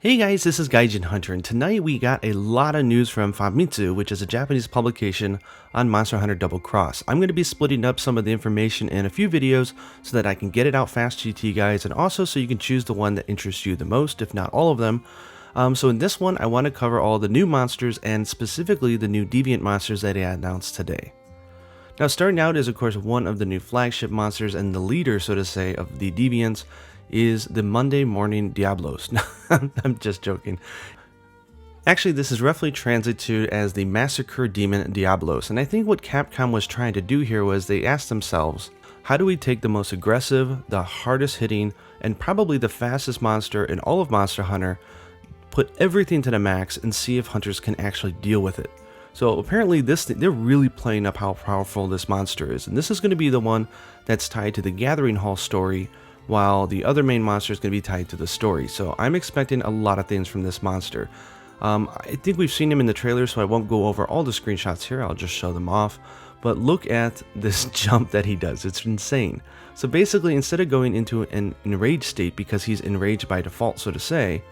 Hey guys, this is Gaijin Hunter, and tonight we got a lot of news from Famitsu, which is a Japanese publication on Monster Hunter Double Cross. I'm going to be splitting up some of the information in a few videos so that I can get it out fast to you guys, and also so you can choose the one that interests you the most, if not all of them. So in this one, I want to cover all the new monsters, and specifically the new Deviant monsters that I announced today. Now starting out is of course one of the new flagship monsters and the leader, so to say, of the Deviants is the Monday morning Diablos. I'm just joking. Actually, this is roughly translated as the Massacre Demon Diablos, and I think what Capcom was trying to do here was they asked themselves, how do we take the most aggressive, the hardest hitting, and probably the fastest monster in all of Monster Hunter, put everything to the max, and see if hunters can actually deal with it. So apparently they're really playing up how powerful this monster is, and this is going to be the one that's tied to the Gathering Hall story, while the other main monster is going to be tied to the story. So I'm expecting a lot of things from this monster. I think we've seen him in the trailer, so I won't go over all the screenshots here, I'll just show them off. But look at this jump that he does, it's insane. So basically, instead of going into an enraged state because he's enraged by default, so to say,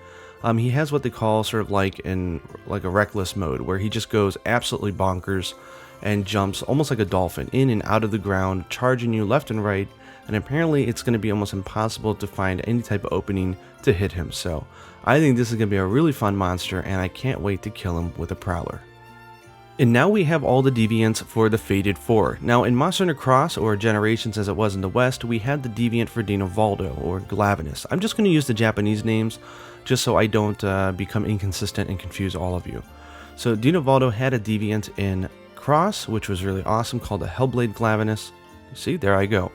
he has what they call sort of like a reckless mode, where he just goes absolutely bonkers and jumps almost like a dolphin in and out of the ground, charging you left and right. And apparently it's going to be almost impossible to find any type of opening to hit him. So I think this is going to be a really fun monster, and I can't wait to kill him with a Prowler. And now we have all the Deviants for the Fated 4. Now in Monster Hunter Cross, or Generations as it was in the West, we had the Deviant for Dinovaldo, or Glavenus. I'm just going to use the Japanese names, just so I don't become inconsistent and confuse all of you. So Dinovaldo had a Deviant in Cross, which was really awesome, called the Hellblade Glavenus. See, there I go.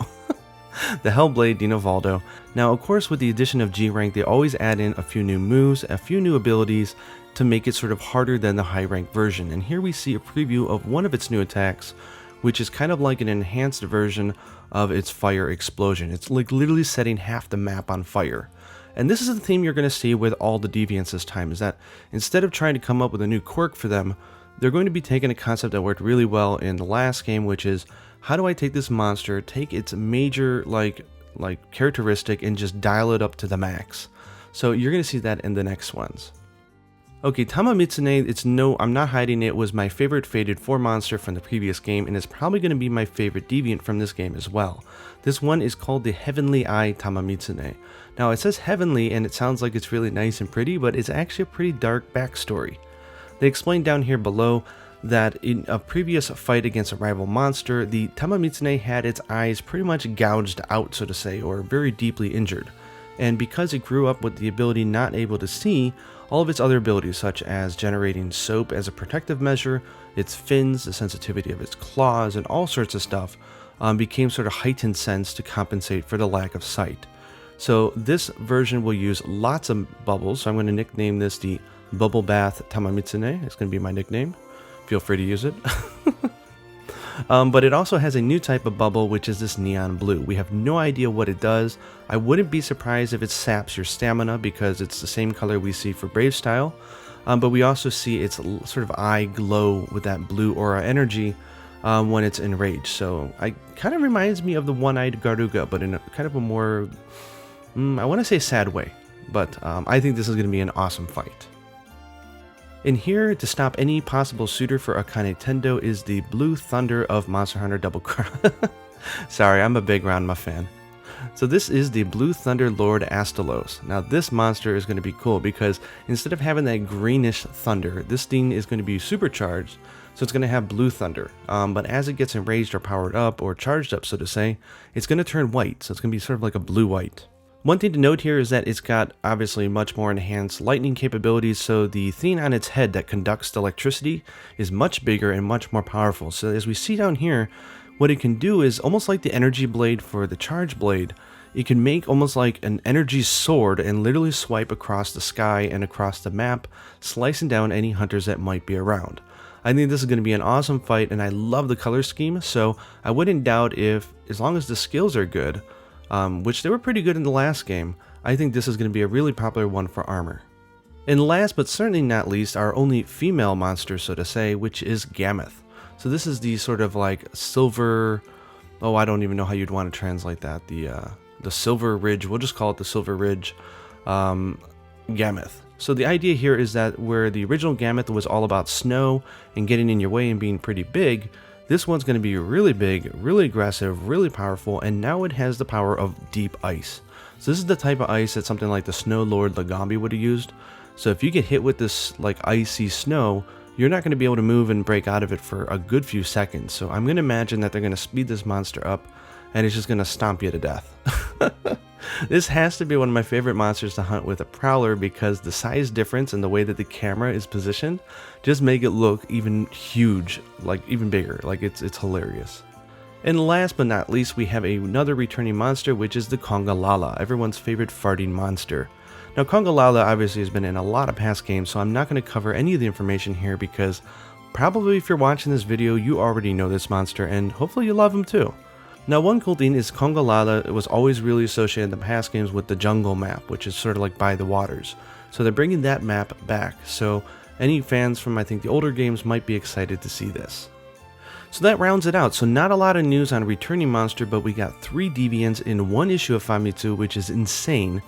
The Hellblade Dinovaldo. Now of course with the addition of G rank, they always add in a few new moves, a few new abilities to make it sort of harder than the high rank version. And here we see a preview of one of its new attacks, which is kind of like an enhanced version of its fire explosion. It's like literally setting half the map on fire. And this is the theme you're going to see with all the Deviants this time, is that instead of trying to come up with a new quirk for them, they're going to be taking a concept that worked really well in the last game, which is, how do I take this monster, take its major like characteristic, and just dial it up to the max? So you're going to see that in the next ones. Okay, Tamamitsune, I'm not hiding it, was my favorite Fated 4 monster from the previous game, and it's probably going to be my favorite Deviant from this game as well. This one is called the Heavenly Eye Tamamitsune. Now it says heavenly, and it sounds like it's really nice and pretty, but it's actually a pretty dark backstory. They explain down here below that in a previous fight against a rival monster, the Tamamitsune had its eyes pretty much gouged out, so to say, or very deeply injured. And because it grew up with the ability not able to see, all of its other abilities, such as generating soap as a protective measure, its fins, the sensitivity of its claws, and all sorts of stuff, became sort of heightened sense to compensate for the lack of sight. So this version will use lots of bubbles, so I'm going to nickname this the Bubble Bath Tamamitsune. It's going to be my nickname. Feel free to use it. But it also has a new type of bubble, which is this neon blue. We have no idea what it does. I wouldn't be surprised if it saps your stamina, because it's the same color we see for Brave Style. But we also see its sort of eye glow with that blue aura energy when it's enraged. So it kind of reminds me of the one-eyed Garuga, but in a kind of a more, I want to say sad way. But I think this is going to be an awesome fight. In here, to stop any possible suitor for Akane Tendo, is the Blue Thunder of Monster Hunter Double Cross. Sorry, I'm a big Ranma fan. So this is the Blue Thunder Lord Astalos. Now this monster is going to be cool because instead of having that greenish thunder, this thing is going to be supercharged, so it's going to have blue thunder. But as it gets enraged or powered up or charged up, so to say, it's going to turn white, so it's going to be sort of like a blue-white. One thing to note here is that it's got obviously much more enhanced lightning capabilities, so the thing on its head that conducts electricity is much bigger and much more powerful. So as we see down here, what it can do is almost like the energy blade for the charge blade. It can make almost like an energy sword and literally swipe across the sky and across the map, slicing down any hunters that might be around. I think this is going to be an awesome fight, and I love the color scheme, so I wouldn't doubt if, as long as the skills are good, which they were pretty good in the last game, I think this is going to be a really popular one for armor. And last but certainly not least, our only female monster, so to say, which is Gameth. So this is the sort of like silver, I don't even know how you'd want to translate that, the Silver Ridge, we'll just call it the Silver Ridge Gammoth. So the idea here is that where the original Gammoth was all about snow and getting in your way and being pretty big, this one's going to be really big, really aggressive, really powerful, and now it has the power of deep ice. So this is the type of ice that something like the Snow Lord Lagambi would have used. So if you get hit with this like icy snow, you're not going to be able to move and break out of it for a good few seconds. So I'm going to imagine that they're going to speed this monster up and it's just going to stomp you to death. This has to be one of my favorite monsters to hunt with a Prowler because the size difference and the way that the camera is positioned just make it look even huge, like even bigger. Like it's hilarious. And last but not least, we have another returning monster, which is the Congalala, everyone's favorite farting monster. Now Congalala obviously has been in a lot of past games, so I'm not going to cover any of the information here because probably if you're watching this video, you already know this monster and hopefully you love him too. Now one cool thing is Congalala was always really associated in the past games with the jungle map, which is sort of like by the waters. So they're bringing that map back, so any fans from I think the older games might be excited to see this. So that rounds it out. So not a lot of news on returning monster, but we got 3 Deviants in one issue of Famitsu, which is insane.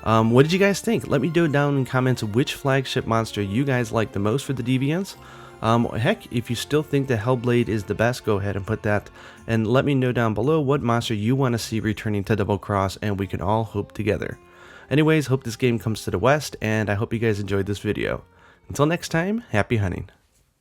What did you guys think? Let me know down in comments which flagship monster you guys like the most for the Deviants. Heck, if you still think the Hellblade is the best, go ahead and put that, and let me know down below what monster you want to see returning to Double Cross, and we can all hope together. Anyways, hope this game comes to the West, and I hope you guys enjoyed this video. Until next time, happy hunting.